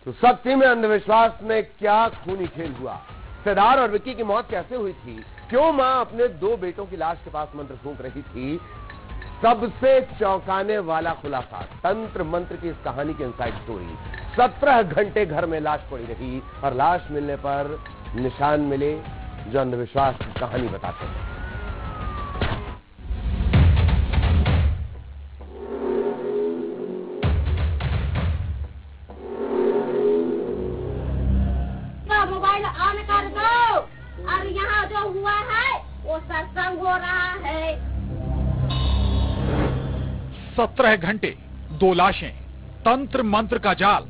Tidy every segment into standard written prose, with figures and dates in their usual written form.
तो सख्ती में अंधविश्वास में क्या खूनी खेल हुआ? सिद्धार्थ और विक्की की मौत कैसे हुई थी? क्यों मां अपने 2 बेटों की लाश के पास मंत्र फूंक रही थी? सबसे चौंकाने वाला खुलासा, तंत्र मंत्र की इस कहानी की इनसाइड स्टोरी। 17 घंटे घर में लाश पड़ी रही और लाश मिलने पर निशान मिले जो अंधविश्वास की कहानी बताते हैं। मोबाइल ऑन कर दो और यहाँ जो हुआ है वो सत्संग हो रहा है। 17 घंटे, 2 लाशें, तंत्र मंत्र का जाल।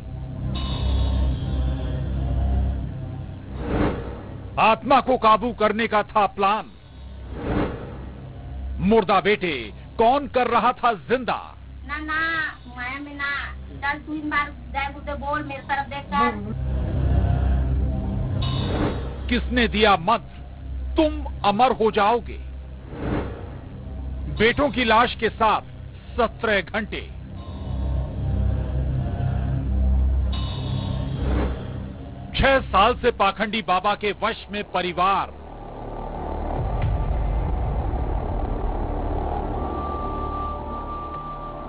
आत्मा को काबू करने का था प्लान। मुर्दा बेटे कौन कर रहा था जिंदा? ना मैं ना चल 3 बार जय गुरुदेव बोल मेरी तरफ देखकर। किसने दिया मंत्र तुम अमर हो जाओगे? बेटों की लाश के साथ 17 घंटे। छह साल से पाखंडी बाबा के वश में परिवार।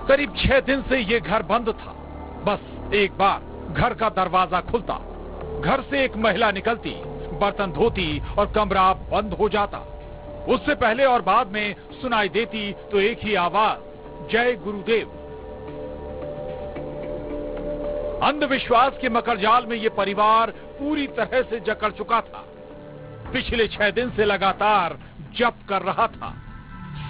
करीब 6 दिन से ये घर बंद था। बस एक बार घर का दरवाजा खुलता, घर से एक महिला निकलती, बर्तन धोती और कमरा बंद हो जाता। उससे पहले और बाद में सुनाई देती तो एक ही आवाज, जय गुरुदेव। अंधविश्वास के मकरजाल में ये परिवार पूरी तरह से जकड़ चुका था। पिछले 6 दिन से लगातार जप कर रहा था,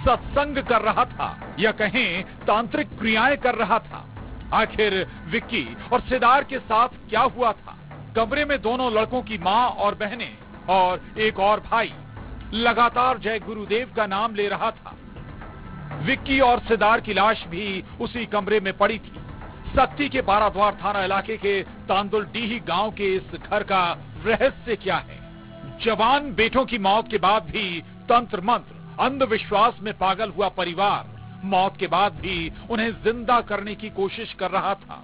सत्संग कर रहा था, या कहें तांत्रिक क्रियाएं कर रहा था। आखिर विक्की और सिद्धार्थ के साथ क्या हुआ था? कमरे में दोनों लड़कों की मां और बहनें और एक और भाई लगातार जय गुरुदेव का नाम ले रहा था। विक्की और सिद्धार्थ की लाश भी उसी कमरे में पड़ी थी। सक्ती के बाराद्वार थाना इलाके के तांदुलडीही गांव के इस घर का रहस्य क्या है? जवान बेटों की मौत के बाद भी तंत्र मंत्र, अंधविश्वास में पागल हुआ परिवार मौत के बाद भी उन्हें जिंदा करने की कोशिश कर रहा था,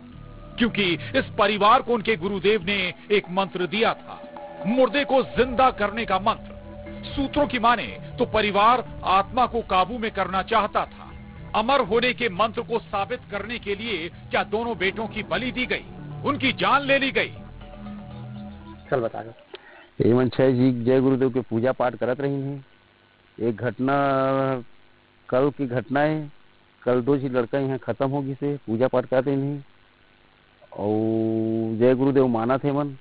क्योंकि इस परिवार को उनके गुरुदेव ने एक मंत्र दिया था, मुर्दे को जिंदा करने का मंत्र। सूत्रों की माने तो परिवार आत्मा को काबू में करना चाहता था। अमर होने के मंत्र को साबित करने के लिए क्या दोनों बेटों की बलि दी गई, उनकी जान ले ली गई? चल बता दो। एवं 6 जी जय गुरुदेव के पूजा पाठ करत रही हैं। एक घटना कल की घटना है। कल 2 जी लड़का यहाँ खत्म होगी से पूजा पाठ करते नहीं और जय गुरुदेव माना थे मन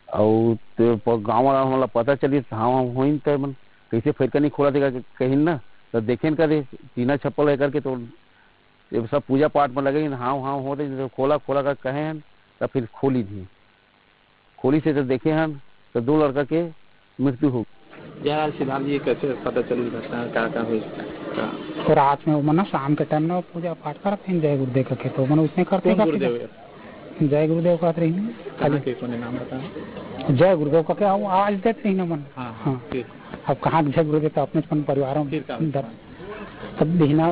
और तो गाँव वाला हमारा पता चली हाँ हो तो मन कैसे फिर नहीं खोला देगा कहीं ना तो देखें करे टीना छप्पल है करके तो ये सब पूजा पाठ में लगे हाँ हो तो खोला कर कहे हैं तब फिर खोली थी। खोली से तो देखे हैं तो 2 लड़का के मृत्यु हो। यार सिद्धार्थ जी कैसे पता चली घटना क्या हुई? तो रात में वो ना शाम के टाइम में पूजा पाठ करते हैं जय गुरुदेव के, तो मन उसने करते हैं जय गुरुदेव कहते रही नाम बताया जय गुरुदेव का क्या आज देते रही ना मन। हाँ अब कहाँ जय गुरुदेव तो अपने परिवारों में सब दिखना।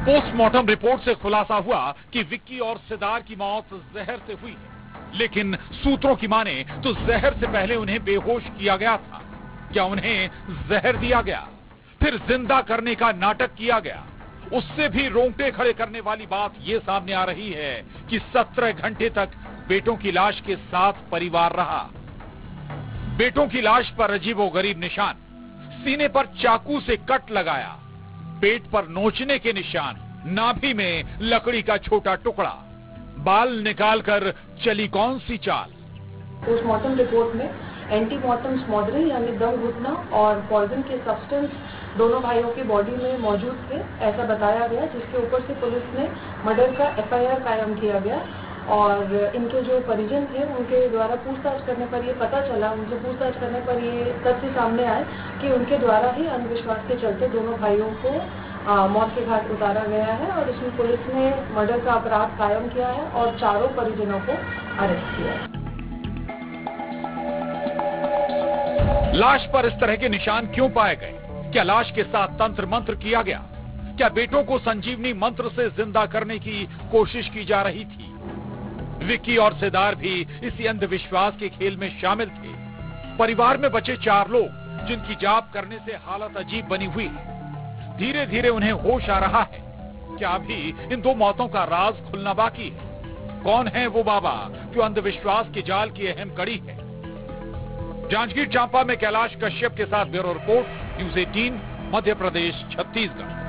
पोस्टमार्टम रिपोर्ट से खुलासा हुआ कि विक्की और सिद्धार्थ की मौत जहर से हुई है, लेकिन सूत्रों की माने तो जहर से पहले उन्हें बेहोश किया गया था। क्या उन्हें जहर दिया गया, फिर जिंदा करने का नाटक किया गया? उससे भी रोंगटे खड़े करने वाली बात ये सामने आ रही है कि 17 घंटे तक बेटों की लाश के साथ परिवार रहा। बेटों की लाश पर अजीबोगरीब निशान, सीने पर चाकू से कट लगाया, पेट पर नोचने के निशान, नाभि में लकड़ी का छोटा टुकड़ा, बाल निकालकर चली कौन सी चाल? पोस्टमार्टम रिपोर्ट में एंटीमॉर्टम स्मॉडरिंग यानी दम घुटना और पॉइजन के सब्सटेंस दोनों भाइयों की बॉडी में मौजूद थे, ऐसा बताया गया, जिसके ऊपर से पुलिस ने मर्डर का FIR कायम किया गया। और इनके जो परिजन थे उनके द्वारा पूछताछ करने पर ये पता चला, उनसे पूछताछ करने पर ये तथ्य सामने आए कि उनके द्वारा ही अंधविश्वास के चलते दोनों भाइयों को मौत के घाट उतारा गया है और इसमें पुलिस ने मर्डर का अपराध कायम किया है और 4 परिजनों को अरेस्ट किया है। लाश पर इस तरह के निशान क्यों पाए गए? क्या लाश के साथ तंत्र मंत्र किया गया? क्या बेटों को संजीवनी मंत्र से जिंदा करने की कोशिश की जा रही थी? विक्की और सिदार भी इसी अंधविश्वास के खेल में शामिल थे। परिवार में बचे 4 लोग जिनकी जाप करने से हालत अजीब बनी हुई है। धीरे धीरे उन्हें होश आ रहा है। क्या अभी इन 2 मौतों का राज खुलना बाकी है? कौन है वो बाबा जो अंधविश्वास के जाल की अहम कड़ी है? जांजगीर चांपा में कैलाश कश्यप के साथ bureau report, news 18, Madhya Pradesh, Chhattisgarh.